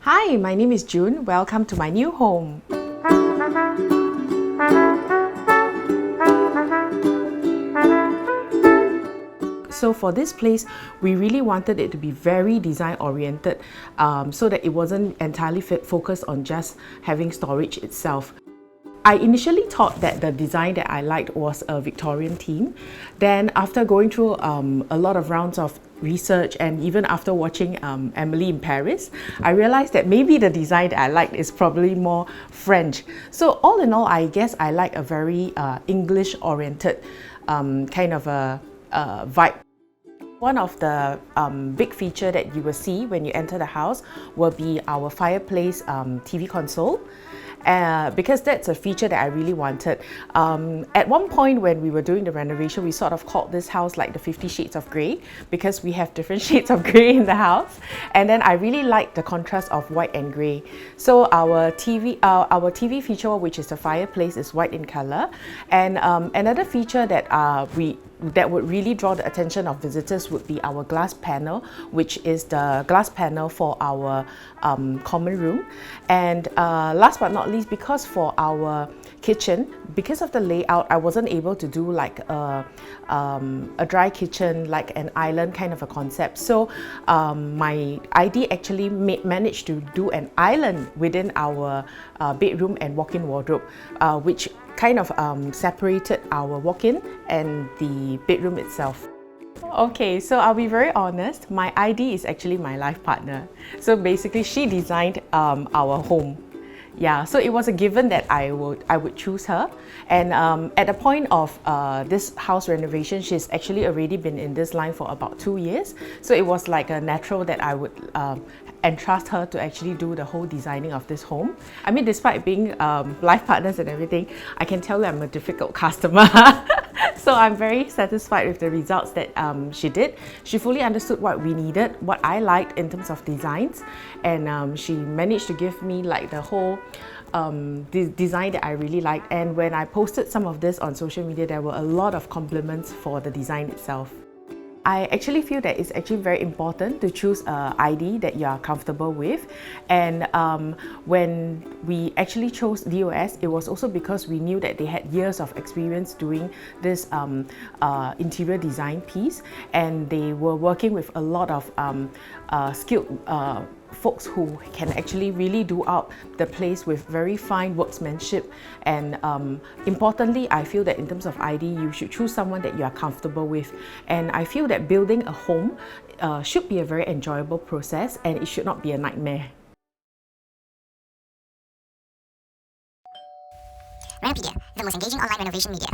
Hi, my name is June. Welcome to my new home. So for this place, we really wanted it to be very design oriented so that it wasn't entirely focused on just having storage itself. I initially thought that the design that I liked was a Victorian theme. Then after going through a lot of rounds of research and even after watching Emily in Paris, I realized that maybe the design that I liked is probably more French. So all in all, I guess I like a very English oriented kind of a vibe. One of the big feature that you will see when you enter the house will be our fireplace TV console. Because that's a feature that I really wanted. At one point when we were doing the renovation, we sort of called this house like the 50 Shades of Grey because we have different shades of grey in the house. And then I really liked the contrast of white and grey. So our TV feature, which is the fireplace, is white in color. And another feature that would really draw the attention of visitors would be our glass panel, which is the glass panel for our common room. And last but not least, because for our kitchen, because of the layout, I wasn't able to do like a dry kitchen, like an island kind of a concept. So my ID actually managed to do an island within our bedroom and walk-in wardrobe, which kind of separated our walk-in and the bedroom itself. Okay, so I'll be very honest, my ID is actually my life partner. So basically she designed our home. Yeah, so it was a given that I would choose her. And at the point of this house renovation, she's actually already been in this line for about 2 years. So it was like a natural that I would entrust her to actually do the whole designing of this home. I mean, despite being life partners and everything, I can tell that I'm a difficult customer. So I'm very satisfied with the results that she did. She fully understood what we needed, what I liked in terms of designs, and she managed to give me like the whole design that I really liked. And when I posted some of this on social media, there were a lot of compliments for the design itself. I actually feel that it's actually very important to choose an ID that you are comfortable with. And when we actually chose DOS, it was also because we knew that they had years of experience doing this interior design piece, and they were working with a lot of skilled folks who can actually really do up the place with very fine workmanship. And importantly, I feel that in terms of ID, you should choose someone that you are comfortable with. And I feel that building a home should be a very enjoyable process, and it should not be a nightmare. Renopedia, the most engaging online renovation media.